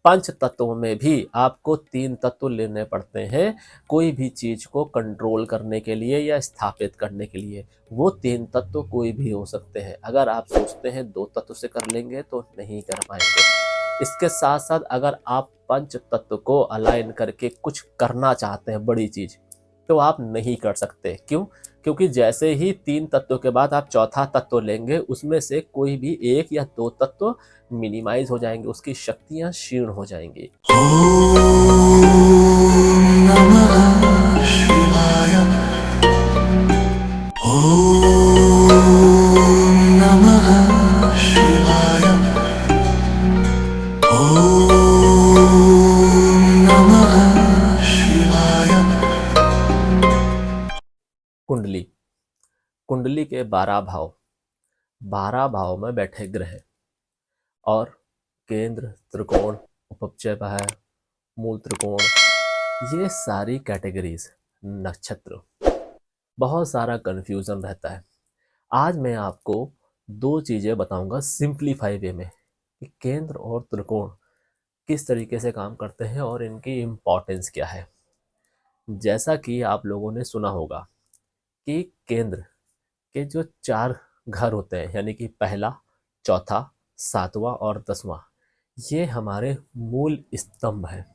पंच तत्वों में भी आपको 3 तत्व लेने पड़ते हैं कोई भी चीज को कंट्रोल करने के लिए या स्थापित करने के लिए। वो 3 तत्व कोई भी हो सकते हैं। अगर आप सोचते हैं 2 तत्व से कर लेंगे तो नहीं कर पाएंगे। इसके साथ साथ अगर आप पंच तत्व को अलाइन करके कुछ करना चाहते हैं बड़ी चीज, तो आप नहीं कर सकते। क्यों? क्योंकि जैसे ही 3 तत्वों के बाद आप चौथा तत्व लेंगे, उसमें से कोई भी 1 या 2 तत्व मिनिमाइज हो जाएंगे, उसकी शक्तियां क्षीण हो जाएंगी। कुंडली, कुंडली के 12 भाव, 12 भाव में बैठे ग्रह और केंद्र, त्रिकोण, उपपचय है, मूल त्रिकोण, ये सारी कैटेगरीज, नक्षत्र, बहुत सारा कंफ्यूजन रहता है। आज मैं आपको 2 चीजें बताऊंगा सिंप्लीफाई वे में कि केंद्र और त्रिकोण किस तरीके से काम करते हैं और इनकी इम्पोर्टेंस क्या है। जैसा कि आप लोगों ने सुना होगा कि केंद्र के जो 4 घर होते हैं, यानी कि पहला, चौथा, 7वां और 10वां, ये हमारे मूल स्तंभ है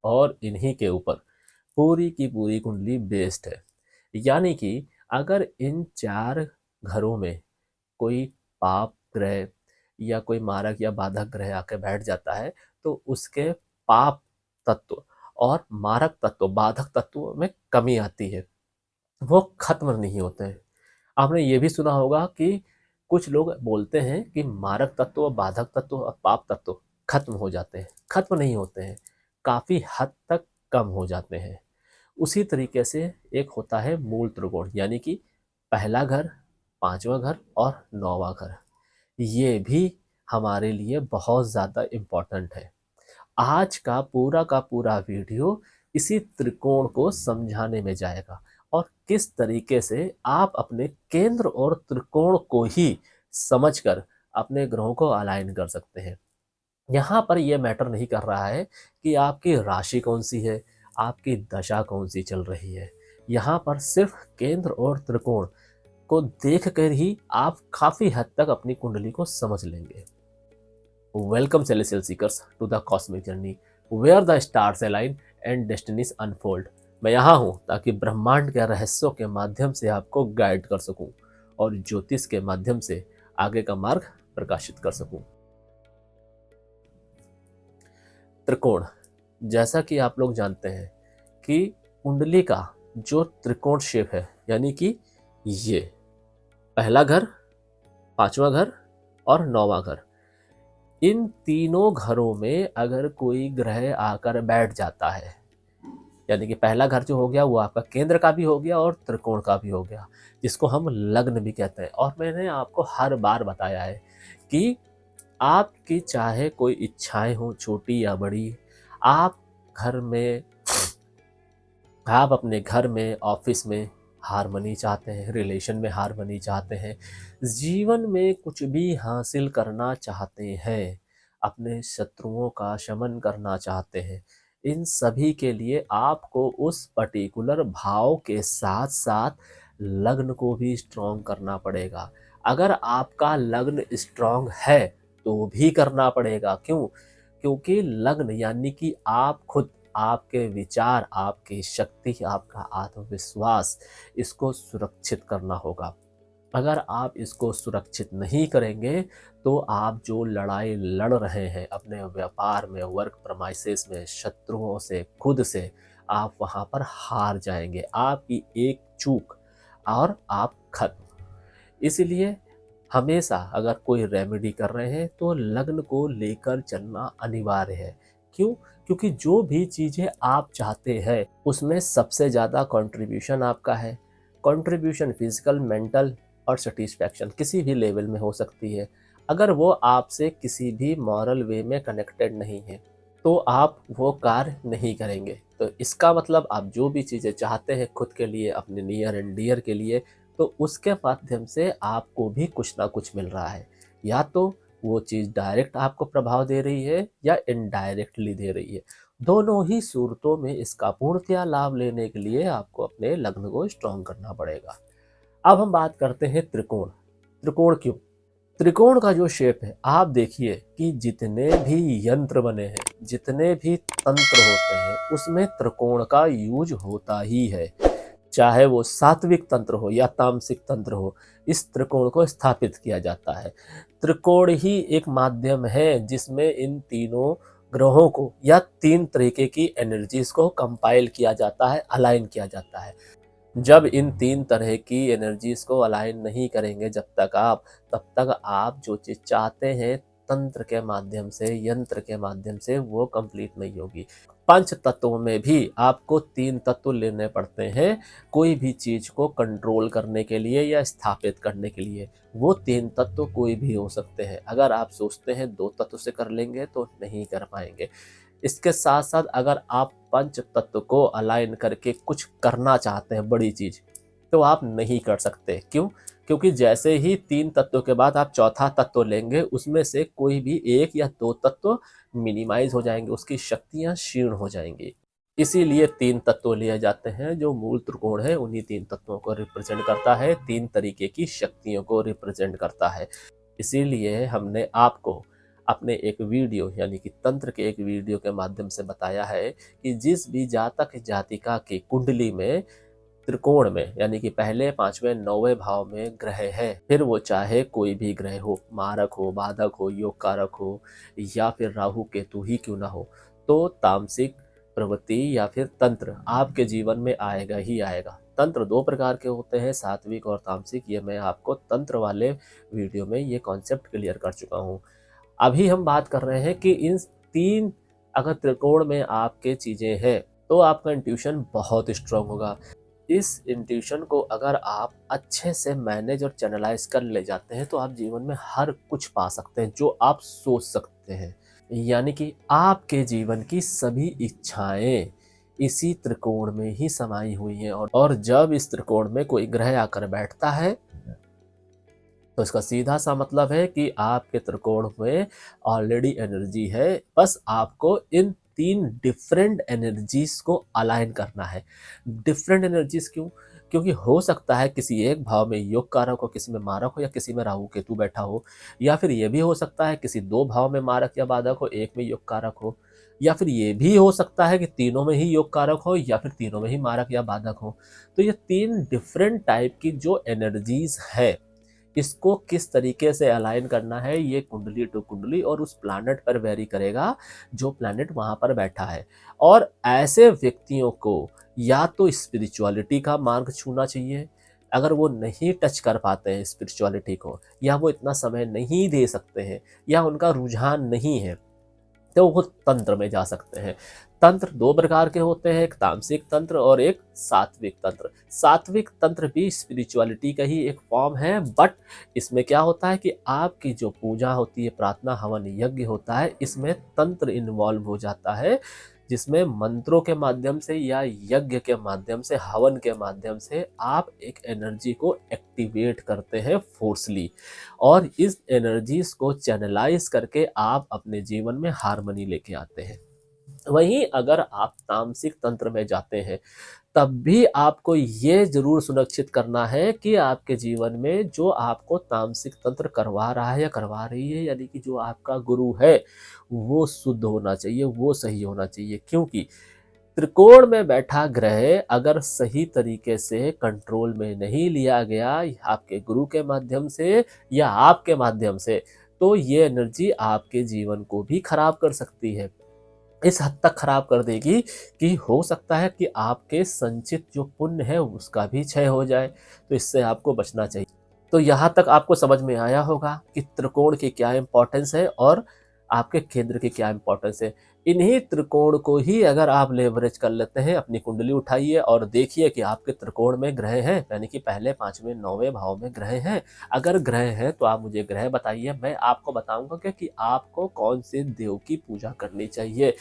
और इन्हीं के ऊपर पूरी की पूरी कुंडली बेस्ड है। यानी कि अगर इन 4 घरों में कोई पाप ग्रह या कोई मारक या बाधक ग्रह आके बैठ जाता है, तो उसके पाप तत्व और मारक तत्व, बाधक तत्व में कमी आती है, वो खत्म नहीं होते हैं। आपने ये भी सुना होगा कि कुछ लोग बोलते हैं कि मारक तत्व, बाधक तत्व और पाप तत्व खत्म हो जाते हैं। खत्म नहीं होते हैं, काफी हद तक कम हो जाते हैं। उसी तरीके से एक होता है मूल त्रिकोण, यानी कि पहला घर, 5वां घर और 9वां घर। ये भी हमारे लिए बहुत ज़्यादा इम्पोर्टेंट है। आज का पूरा वीडियो इसी त्रिकोण को समझाने में जाएगा और किस तरीके से आप अपने केंद्र और त्रिकोण को ही समझकर अपने ग्रहों को अलाइन कर सकते हैं। यहाँ पर यह मैटर नहीं कर रहा है कि आपकी राशि कौन सी है, आपकी दशा कौन सी चल रही है। यहाँ पर सिर्फ केंद्र और त्रिकोण को देखकर ही आप काफी हद तक अपनी कुंडली को समझ लेंगे। Welcome celestial seekers to the cosmic journey where the stars align and destinies unfold. मैं यहाँ हूँ ताकि ब्रह्मांड के रहस्यों के माध्यम से आपको गाइड कर सकूं और ज्योतिष के माध्यम से आगे का मार्ग प्रकाशित कर सकूं। त्रिकोण, जैसा कि आप लोग जानते हैं कि कुंडली का जो त्रिकोण शेप है, यानी कि ये पहला घर, 5वां घर और 9वां घर, इन तीनों घरों में अगर कोई ग्रह आकर बैठ जाता है, यानी कि पहला घर जो हो गया वो आपका केंद्र का भी हो गया और त्रिकोण का भी हो गया, जिसको हम लग्न भी कहते हैं। और मैंने आपको हर बार बताया है कि आपकी चाहे कोई इच्छाएं हो छोटी या बड़ी, आप घर में, आप अपने घर में, ऑफिस में हारमनी चाहते हैं, रिलेशन में हारमनी चाहते हैं, जीवन में कुछ भी हासिल करना चाहते हैं, अपने शत्रुओं का शमन करना चाहते हैं, इन सभी के लिए आपको उस पर्टिकुलर भाव के साथ साथ लग्न को भी स्ट्रॉन्ग करना पड़ेगा। अगर आपका लग्न स्ट्रॉन्ग है तो भी करना पड़ेगा। क्यों? क्योंकि लग्न यानी कि आप खुद, आपके विचार, आपकी शक्ति, आपका आत्मविश्वास, इसको सुरक्षित करना होगा। अगर आप इसको सुरक्षित नहीं करेंगे तो आप जो लड़ाई लड़ रहे हैं अपने व्यापार में, वर्क प्रमाइसेस में, शत्रुओं से, खुद से, आप वहां पर हार जाएंगे। आपकी एक चूक और आप खत्म। इसलिए हमेशा अगर कोई रेमेडी कर रहे हैं तो लग्न को लेकर चलना अनिवार्य है। क्यों? क्योंकि जो भी चीजें आप चाहते हैं उसमें सबसे ज्यादा कंट्रीब्यूशन आपका है। कंट्रीब्यूशन फिजिकल, मेंटल और सेटिस्फैक्शन किसी भी लेवल में हो सकती है। अगर वो आपसे किसी भी मॉरल वे में कनेक्टेड नहीं है तो आप वो कार्य नहीं करेंगे। तो इसका मतलब आप जो भी चीजें चाहते हैं खुद के लिए, अपने नियर एंड डियर के लिए, तो उसके माध्यम से आपको भी कुछ ना कुछ मिल रहा है। या तो वो चीज़ डायरेक्ट आपको प्रभाव दे रही है या इनडायरेक्टली दे रही है। दोनों ही सूरतों में इसका पूर्णतया लाभ लेने के लिए आपको अपने लग्न को स्ट्रॉन्ग करना पड़ेगा। अब हम बात करते हैं त्रिकोण। त्रिकोण क्यों? त्रिकोण का जो शेप है, आप देखिए कि जितने भी यंत्र बने हैं, जितने भी तंत्र होते हैं, उसमें त्रिकोण का यूज होता ही है। चाहे वो सात्विक तंत्र हो या तामसिक तंत्र हो, इस त्रिकोण को स्थापित किया जाता है। त्रिकोण ही एक माध्यम है जिसमें इन तीनों ग्रहों को या तीन तरीके की एनर्जीज को कंपाइल किया जाता है, अलाइन किया जाता है। जब इन तीन तरह की एनर्जीज को अलाइन नहीं करेंगे जब तक आप, तब तक आप जो चीज़ चाहते हैं तंत्र के माध्यम से, यंत्र के माध्यम से, वो कंप्लीट नहीं होगी। पंच तत्वों में भी आपको तीन तत्व लेने पड़ते हैं कोई भी चीज़ को कंट्रोल करने के लिए या स्थापित करने के लिए। वो तीन तत्व कोई भी हो सकते हैं। अगर आप सोचते हैं दो तत्व से कर लेंगे तो नहीं कर पाएंगे। इसके साथ साथ अगर आप पंच तत्व को अलाइन करके कुछ करना चाहते हैं बड़ी चीज, तो आप नहीं कर सकते। क्यों? क्योंकि जैसे ही तीन तत्वों के बाद आप चौथा तत्व लेंगे, उसमें से कोई भी एक या दो तत्व मिनिमाइज हो जाएंगे, उसकी शक्तियां क्षीण हो जाएंगी। इसीलिए तीन तत्व लिए जाते हैं। जो मूल त्रिकोण है उन्हीं तीन तत्वों को रिप्रेजेंट करता है, तीन तरीके की शक्तियों को रिप्रेजेंट करता है। इसीलिए हमने आपको अपने एक वीडियो यानी कि तंत्र के एक वीडियो के माध्यम से बताया है कि जिस भी जातक जातिका की कुंडली में त्रिकोण में यानी कि पहले, पांचवें, नौवें भाव में ग्रह है, फिर वो चाहे कोई भी ग्रह हो, मारक हो, बाधक हो, योग कारक हो, या फिर राहु केतु ही क्यों ना हो, तो तामसिक प्रवृत्ति या फिर तंत्र आपके जीवन में आएगा ही आएगा। तंत्र दो प्रकार के होते हैं, सात्विक और तामसिक। ये मैं आपको तंत्र वाले वीडियो में ये कॉन्सेप्ट क्लियर कर चुका हूँ। अभी हम बात कर रहे हैं कि इन तीन अगर त्रिकोण में आपके चीजें हैं तो आपका इंट्यूशन बहुत स्ट्रांग होगा। इस इंट्यूशन को अगर आप अच्छे से मैनेज और चैनलाइज कर ले जाते हैं तो आप जीवन में हर कुछ पा सकते हैं जो आप सोच सकते हैं। यानी कि आपके जीवन की सभी इच्छाएं इसी त्रिकोण में ही समाई हुई हैं। और जब इस त्रिकोण में कोई ग्रह आकर बैठता है तो इसका सीधा सा मतलब है कि आपके त्रिकोण में ऑलरेडी एनर्जी है, बस आपको इन तीन डिफरेंट एनर्जीज को अलाइन करना है। डिफरेंट एनर्जीज क्यों? क्योंकि हो सकता है किसी एक भाव में योग कारक हो, किसी में मारक हो, या किसी में राहु केतु बैठा हो, या फिर ये भी हो सकता है किसी दो भाव में मारक या बाधक हो, एक में योग कारक हो, या फिर ये भी हो सकता है कि तीनों में ही योग कारक हो या फिर तीनों में ही मारक या बाधक हो। तो ये तीन डिफरेंट टाइप की जो एनर्जीज है, इसको किस तरीके से अलाइन करना है ये कुंडली टू कुंडली और उस प्लैनेट पर वेरी करेगा जो प्लैनेट वहां पर बैठा है। और ऐसे व्यक्तियों को या तो स्पिरिचुअलिटी का मार्ग छूना चाहिए। अगर वो नहीं टच कर पाते हैं स्पिरिचुअलिटी को, या वो इतना समय नहीं दे सकते हैं, या उनका रुझान नहीं है, तो वो तंत्र में जा सकते हैं। तंत्र दो प्रकार के होते हैं, एक तामसिक तंत्र और एक सात्विक तंत्र। सात्विक तंत्र भी स्पिरिचुअलिटी का ही एक फॉर्म है, बट इसमें क्या होता है कि आपकी जो पूजा होती है, प्रार्थना, हवन, यज्ञ होता है, इसमें तंत्र इन्वॉल्व हो जाता है, जिसमें मंत्रों के माध्यम से या यज्ञ के माध्यम से, हवन के माध्यम से आप एक एनर्जी को एक्टिवेट करते हैं फोर्सली, और इस एनर्जीज को चैनलाइज करके आप अपने जीवन में हार्मनी लेके आते हैं। वहीं अगर आप तामसिक तंत्र में जाते हैं तब भी आपको ये जरूर सुनिश्चित करना है कि आपके जीवन में जो आपको तामसिक तंत्र करवा रहा है या करवा रही है, यानी कि जो आपका गुरु है, वो शुद्ध होना चाहिए, वो सही होना चाहिए। क्योंकि त्रिकोण में बैठा ग्रह अगर सही तरीके से कंट्रोल में नहीं लिया गया आपके गुरु के माध्यम से या आपके माध्यम से, तो ये एनर्जी आपके जीवन को भी खराब कर सकती है। इस हद तक खराब कर देगी कि हो सकता है कि आपके संचित जो पुण्य है उसका भी क्षय हो जाए। तो इससे आपको बचना चाहिए। तो यहाँ तक आपको समझ में आया होगा कि त्रिकोण की क्या इंपॉर्टेंस है और आपके केंद्र की क्या इंपॉर्टेंस है। इन्हीं त्रिकोण को ही अगर आप लेवरेज कर लेते हैं, अपनी कुंडली उठाइए और देखिए कि आपके त्रिकोण में ग्रह हैं, यानी कि पहले, पांचवें, नौवें भाव में ग्रह हैं। अगर ग्रह हैं तो आप मुझे ग्रह बताइए, मैं आपको बताऊंगा कि आपको कौन से देव की पूजा करनी चाहिए।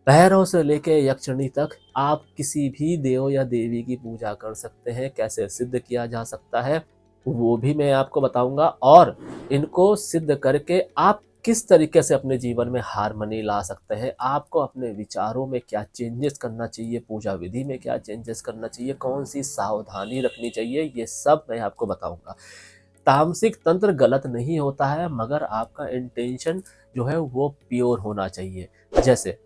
भैरव से लेके यक्षिणी तक आप किसी भी देव या देवी की पूजा कर सकते हैं। कैसे सिद्ध किया जा सकता है वो भी मैं आपको बताऊंगा, और इनको सिद्ध करके आप किस तरीके से अपने जीवन में हार्मनी ला सकते हैं, आपको अपने विचारों में क्या चेंजेस करना चाहिए, पूजा विधि में क्या चेंजेस करना चाहिए, कौन सी सावधानी रखनी चाहिए, ये सब मैं आपको बताऊंगा। तामसिक तंत्र गलत नहीं होता है, मगर आपका इंटेंशन जो है वो प्योर होना चाहिए। जैसे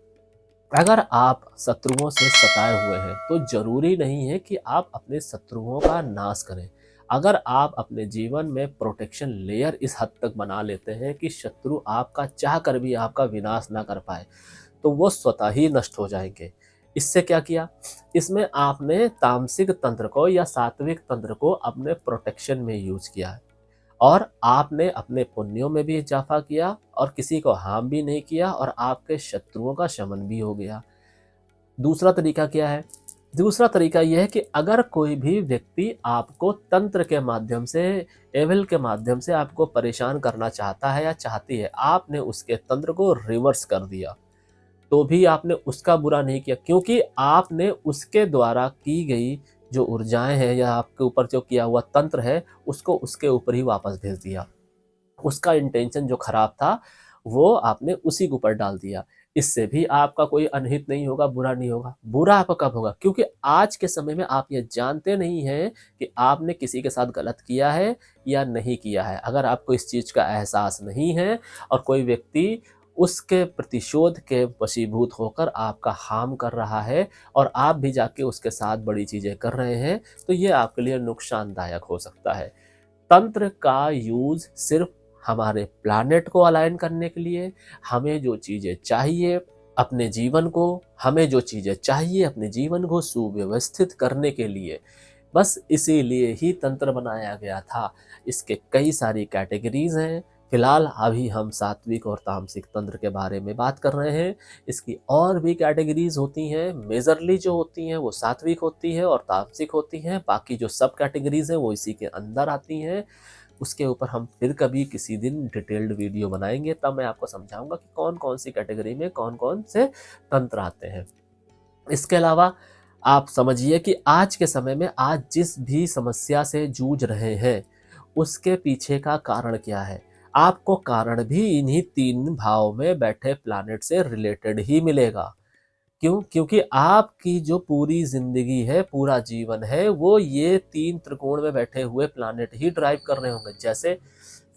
अगर आप शत्रुओं से सताए हुए हैं तो जरूरी नहीं है कि आप अपने शत्रुओं का नाश करें। अगर आप अपने जीवन में प्रोटेक्शन लेयर इस हद तक बना लेते हैं कि शत्रु आपका चाह कर भी आपका विनाश ना कर पाए, तो वो स्वतः ही नष्ट हो जाएंगे। इससे क्या किया, इसमें आपने तामसिक तंत्र को या सात्विक तंत्र को अपने प्रोटेक्शन में यूज किया है, और आपने अपने पुण्यों में भी इजाफा किया और किसी को हार्म भी नहीं किया, और आपके शत्रुओं का शमन भी हो गया। दूसरा तरीका क्या है? दूसरा तरीका यह है कि अगर कोई भी व्यक्ति आपको तंत्र के माध्यम से, एविल के माध्यम से आपको परेशान करना चाहता है या चाहती है, आपने उसके तंत्र को रिवर्स कर दिया, तो भी आपने उसका बुरा नहीं किया, क्योंकि आपने उसके द्वारा की गई जो ऊर्जाएं हैं या आपके ऊपर जो किया हुआ तंत्र है उसको उसके ऊपर ही वापस भेज दिया। उसका इंटेंशन जो खराब था वो आपने उसी के ऊपर डाल दिया। इससे भी आपका कोई अनहित नहीं होगा, बुरा नहीं होगा। बुरा आपका कब होगा? क्योंकि आज के समय में आप ये जानते नहीं हैं कि आपने किसी के साथ गलत किया है या नहीं किया है। अगर आपको इस चीज का एहसास नहीं है और कोई व्यक्ति उसके प्रतिशोध के वशीभूत होकर आपका हार्म कर रहा है और आप भी जाके उसके साथ बड़ी चीजें कर रहे हैं, तो ये आपके लिए नुकसानदायक हो सकता है। तंत्र का यूज सिर्फ हमारे प्लैनेट को अलाइन करने के लिए, हमें जो चीजें चाहिए अपने जीवन को, हमें जो चीजें चाहिए अपने जीवन को सुव्यवस्थित करने के लिए, बस इसीलिए ही तंत्र बनाया गया था। इसके कई सारी कैटेगरीज हैं। फिलहाल अभी हम सात्विक और तामसिक तंत्र के बारे में बात कर रहे हैं। इसकी और भी कैटेगरीज होती हैं, मेजरली जो होती हैं वो सात्विक होती है और तामसिक होती हैं। बाकी जो सब कैटेगरीज हैं वो इसी के अंदर आती हैं। उसके ऊपर हम फिर कभी किसी दिन डिटेल्ड वीडियो बनाएंगे, तब मैं आपको समझाऊंगा कि कौन कौन सी कैटेगरी में कौन कौन से तंत्र आते हैं। इसके अलावा आप समझिए कि आज के समय में आज जिस भी समस्या से जूझ रहे हैं उसके पीछे का कारण क्या है, आपको कारण भी इन्हीं 3 भाव में बैठे प्लैनेट से रिलेटेड ही मिलेगा। क्यों? क्योंकि आपकी जो पूरी जिंदगी है, पूरा जीवन है, वो ये 3 त्रिकोण में बैठे हुए प्लैनेट ही ड्राइव कर रहे होंगे। जैसे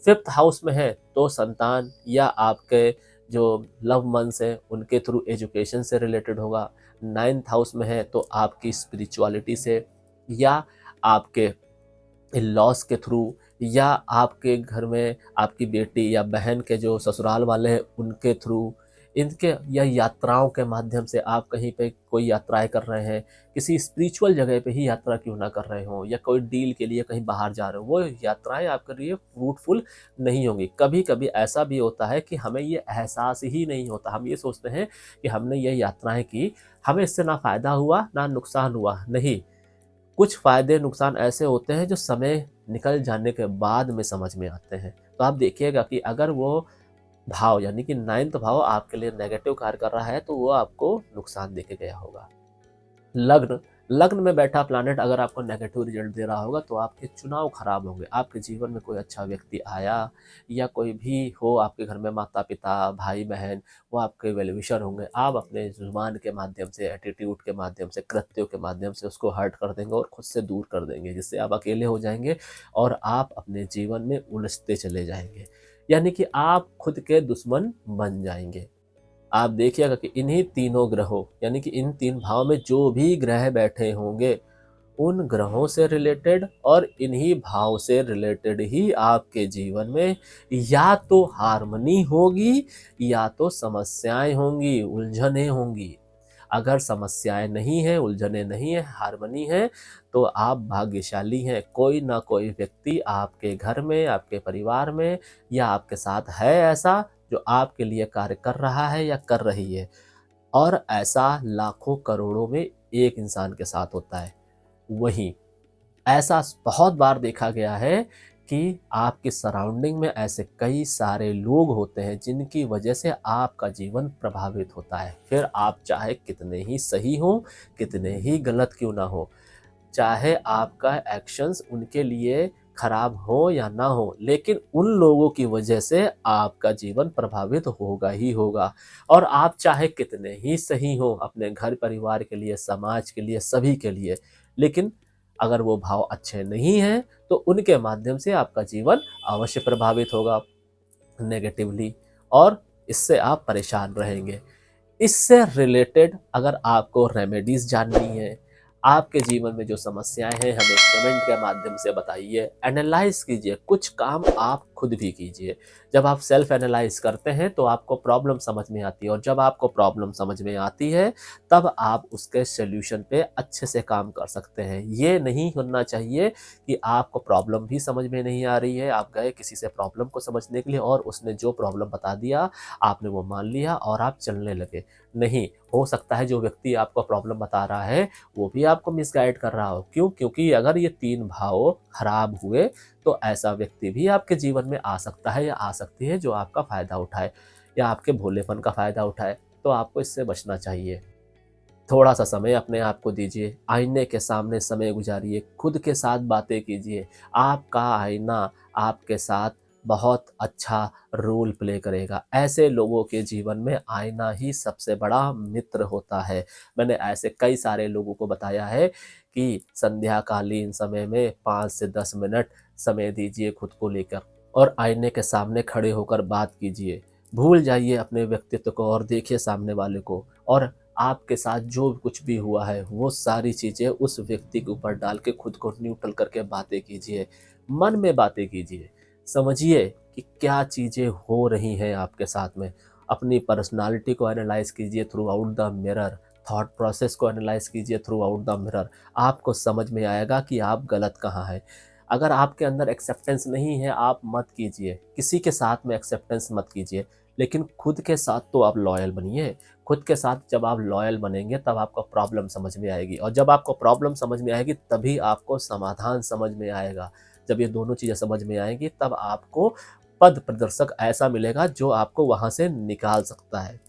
5th हाउस में है तो संतान या आपके जो लव मंस है उनके थ्रू एजुकेशन से रिलेटेड होगा। 9th हाउस में है तो आपकी स्पिरिचुअलिटी से, या आपके लॉस के थ्रू, या आपके घर में आपकी बेटी या बहन के जो ससुराल वाले हैं उनके थ्रू, इनके या यात्राओं के माध्यम से आप कहीं पे कोई यात्राएं कर रहे हैं, किसी स्पिरिचुअल जगह पे ही यात्रा क्यों ना कर रहे हो, या कोई डील के लिए कहीं बाहर जा रहे हो, वो यात्राएं आपके लिए फ्रूटफुल नहीं होंगी। कभी कभी ऐसा भी होता है कि हमें ये एहसास ही नहीं होता, हम ये सोचते हैं कि हमने ये यात्राएं की, हमें इससे ना फायदा हुआ ना नुकसान हुआ। नहीं, कुछ फायदे नुकसान ऐसे होते हैं जो समय निकल जाने के बाद में समझ में आते हैं। तो आप देखिएगा कि अगर वो भाव यानी कि 9th भाव आपके लिए नेगेटिव कार्य कर रहा है तो वो आपको नुकसान देके गया होगा। लग्न लग्न में बैठा प्लैनेट अगर आपको नेगेटिव रिजल्ट दे रहा होगा तो आपके चुनाव खराब होंगे। आपके जीवन में कोई अच्छा व्यक्ति आया या कोई भी हो आपके घर में, माता पिता भाई बहन, वो आपके वेल विशर होंगे। आप अपने जुबान के माध्यम से, एटीट्यूड के माध्यम से, कृत्यों के माध्यम से उसको हर्ट कर देंगे और खुद से दूर कर देंगे, जिससे आप अकेले हो जाएंगे और आप अपने जीवन में उलझते चले जाएंगे। यानी कि आप खुद के दुश्मन बन जाएंगे। आप देखिएगा कि इन्हीं तीनों ग्रहों यानी कि इन 3 भाव में जो भी ग्रह बैठे होंगे उन ग्रहों से रिलेटेड और इन्हीं भाव से रिलेटेड ही आपके जीवन में या तो हार्मनी होगी या तो समस्याएं होंगी, उलझने होंगी। अगर समस्याएं नहीं है, उलझने नहीं है, हार्मनी है, तो आप भाग्यशाली हैं। कोई ना कोई व्यक्ति आपके घर में, आपके परिवार में या आपके साथ है ऐसा जो आपके लिए कार्य कर रहा है या कर रही है। और ऐसा लाखों करोड़ों में एक इंसान के साथ होता है। वहीं ऐसा बहुत बार देखा गया है कि आपके सराउंडिंग में ऐसे कई सारे लोग होते हैं जिनकी वजह से आपका जीवन प्रभावित होता है। फिर आप चाहे कितने ही सही हो, कितने ही गलत क्यों ना हो, चाहे आपका एक्शंस उनके लिए खराब हो या ना हो, लेकिन उन लोगों की वजह से आपका जीवन प्रभावित होगा ही होगा। और आप चाहे कितने ही सही हो अपने घर परिवार के लिए, समाज के लिए, सभी के लिए, लेकिन अगर वो भाव अच्छे नहीं हैं तो उनके माध्यम से आपका जीवन अवश्य प्रभावित होगा नेगेटिवली, और इससे आप परेशान रहेंगे। इससे रिलेटेड अगर आपको रेमेडीज जाननी है, आपके जीवन में जो समस्याएं हैं, हमें कमेंट के माध्यम से बताइए। एनालाइज कीजिए, कुछ काम आप खुद भी कीजिए। जब आप सेल्फ एनालाइज करते हैं तो आपको प्रॉब्लम समझ में आती है, और जब आपको प्रॉब्लम समझ में आती है तब आप उसके सोल्यूशन पे अच्छे से काम कर सकते हैं। ये नहीं होना चाहिए कि आपको प्रॉब्लम भी समझ में नहीं आ रही है, आप गए किसी से प्रॉब्लम को समझने के लिए और उसने जो प्रॉब्लम बता दिया आपने वो मान लिया और आप चलने लगे। नहीं, हो सकता है जो व्यक्ति आपको प्रॉब्लम बता रहा है वो भी आपको मिसगाइड कर रहा हो। क्यों? क्योंकि अगर ये 3 भाव खराब हुए तो ऐसा व्यक्ति भी आपके जीवन में आ सकता है या आ सकती है जो आपका फ़ायदा उठाए या आपके भोलेपन का फ़ायदा उठाए। तो आपको इससे बचना चाहिए। थोड़ा-सा समय अपने आप को दीजिए, आईने के सामने समय गुज़ारिए, खुद के साथ बातें कीजिए। आपका आईना आपके साथ बहुत अच्छा रोल प्ले करेगा। ऐसे लोगों के जीवन में आईना ही सबसे बड़ा मित्र होता है। मैंने ऐसे कई सारे लोगों को बताया है कि संध्याकालीन समय में 5 से 10 मिनट समय दीजिए खुद को लेकर और आईने के सामने खड़े होकर बात कीजिए। भूल जाइए अपने व्यक्तित्व को और देखिए सामने वाले को, और आपके साथ जो कुछ भी हुआ है वो सारी चीज़ें उस व्यक्ति के ऊपर डाल के खुद को न्यूट्रल करके बातें कीजिए, मन में बातें कीजिए। समझिए कि क्या चीज़ें हो रही हैं आपके साथ में। अपनी पर्सनालिटी को एनालाइज़ कीजिए through out the mirror, thought process को एनालाइज़ कीजिए थ्रू आउट द मिरर। आपको समझ में आएगा कि आप गलत कहाँ हैं। अगर आपके अंदर एक्सेप्टेंस नहीं है, आप मत कीजिए, किसी के साथ में एक्सेप्टेंस मत कीजिए, लेकिन खुद के साथ तो आप लॉयल बनिए। खुद के साथ जब आप लॉयल बनेंगे तब आपको प्रॉब्लम समझ में आएगी, और जब आपको प्रॉब्लम समझ में आएगी तभी आपको समाधान समझ में आएगा। जब ये दोनों चीज़ें समझ में आएंगी तब आपको पद प्रदर्शक ऐसा मिलेगा जो आपको वहाँ से निकाल सकता है।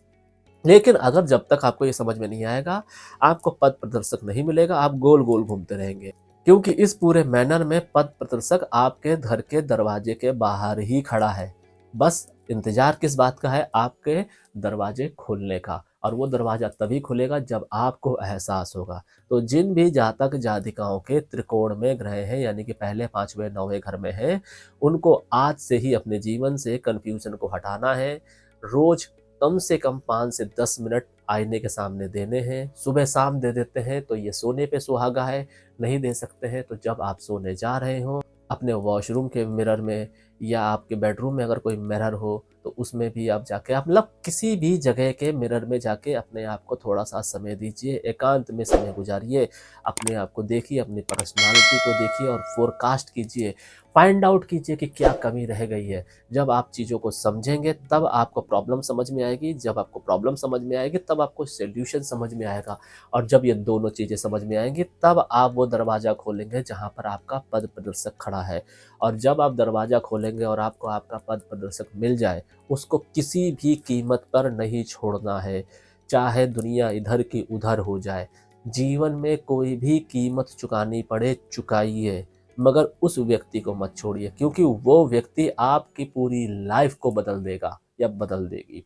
लेकिन अगर जब तक आपको ये समझ में नहीं आएगा, आपको पद प्रदर्शक नहीं मिलेगा, आप गोल-गोल घूमते रहेंगे। क्योंकि इस पूरे मैनर में पद प्रदर्शक आपके घर के दरवाजे के बाहर ही खड़ा है। बस इंतज़ार किस बात का है? आपके दरवाजे खोलने का, और वो दरवाज़ा तभी खुलेगा जब आपको एहसास होगा। तो जिन भी जातक जातिकाओं के त्रिकोण में ग्रह हैं, यानी कि पहले 5वें 9वें घर में हैं, उनको आज से ही अपने जीवन से कन्फ्यूज़न को हटाना है। रोज़ कम से कम 5 से 10 मिनट आईने के सामने देने हैं। सुबह-शाम दे देते हैं तो ये सोने पे सुहागा है, नहीं दे सकते हैं तो जब आप सोने जा रहे हों, अपने वॉशरूम के मिरर में या आपके बेडरूम में अगर कोई मिरर हो तो उसमें भी आप जाके, आप मतलब किसी भी जगह के मिरर में जाके अपने आप को थोड़ा-सा समय दीजिए, एकांत में समय गुज़ारिए, अपने आप को देखिए, अपनी पर्सनैलिटी को देखिए और फ़ोरकास्ट कीजिए, फाइंड आउट कीजिए कि क्या कमी रह गई है। जब आप चीज़ों को समझेंगे तब आपको प्रॉब्लम समझ में आएगी, जब आपको प्रॉब्लम समझ में आएगी तब आपको सॉल्यूशन समझ में आएगा, और जब ये दोनों चीज़ें समझ में आएँगी तब आप वो दरवाज़ा खोलेंगे जहाँ पर आपका पद प्रदर्शक खड़ा है। और जब आप दरवाज़ा खोलेंगे और आपको आपका पद प्रदर्शक मिल जाए, उसको किसी भी कीमत पर नहीं छोड़ना है, चाहे दुनिया इधर की उधर हो जाए। जीवन में कोई भी कीमत चुकानी पड़े, चुकाइए, मगर उस व्यक्ति को मत छोड़िए, क्योंकि वो व्यक्ति आपकी पूरी लाइफ़ को बदल देगा या बदल देगी।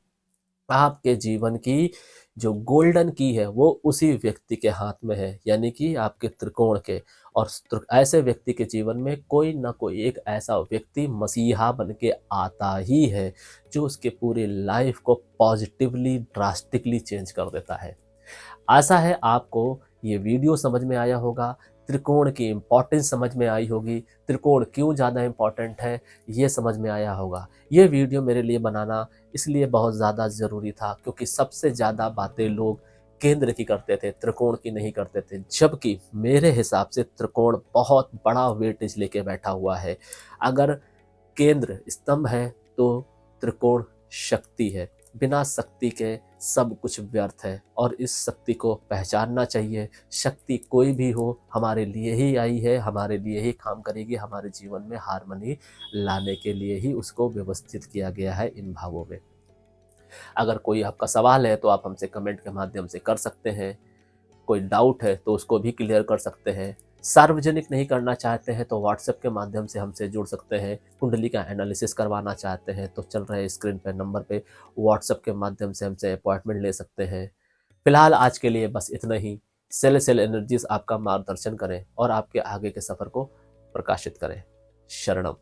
आपके जीवन की जो गोल्डन की है वो उसी व्यक्ति के हाथ में है, यानी कि आपके त्रिकोण के। और ऐसे व्यक्ति के जीवन में कोई ना कोई एक ऐसा व्यक्ति मसीहा बन के आता ही है जो उसके पूरी लाइफ को पॉजिटिवली ड्रास्टिकली चेंज कर देता है। आशा है आपको ये वीडियो समझ में आया होगा, त्रिकोण की इम्पोर्टेंस समझ में आई होगी, त्रिकोण क्यों ज़्यादा इम्पोर्टेंट है ये समझ में आया होगा। ये वीडियो मेरे लिए बनाना इसलिए बहुत ज़्यादा ज़रूरी था क्योंकि सबसे ज़्यादा बातें लोग केंद्र की करते थे, त्रिकोण की नहीं करते थे, जबकि मेरे हिसाब से त्रिकोण बहुत बड़ा वेटेज लेके बैठा हुआ है। अगर केंद्र स्तंभ है तो त्रिकोण शक्ति है। बिना शक्ति के सब कुछ व्यर्थ है, और इस शक्ति को पहचानना चाहिए। शक्ति कोई भी हो हमारे लिए ही आई है, हमारे लिए ही काम करेगी, हमारे जीवन में हार्मनी लाने के लिए ही उसको व्यवस्थित किया गया है इन भावों में। अगर कोई आपका सवाल है तो आप हमसे कमेंट के माध्यम से कर सकते हैं, कोई डाउट है तो उसको भी क्लियर कर सकते हैं। सार्वजनिक नहीं करना चाहते हैं तो व्हाट्सएप के माध्यम से हमसे जुड़ सकते हैं। कुंडली का एनालिसिस करवाना चाहते हैं तो चल रहे स्क्रीन पे नंबर पे व्हाट्सएप के माध्यम से हमसे अपॉइंटमेंट ले सकते हैं। फिलहाल आज के लिए बस इतना ही। सेल सेल एनर्जीज आपका मार्गदर्शन करें और आपके आगे के सफर को प्रकाशित करें। शरणम।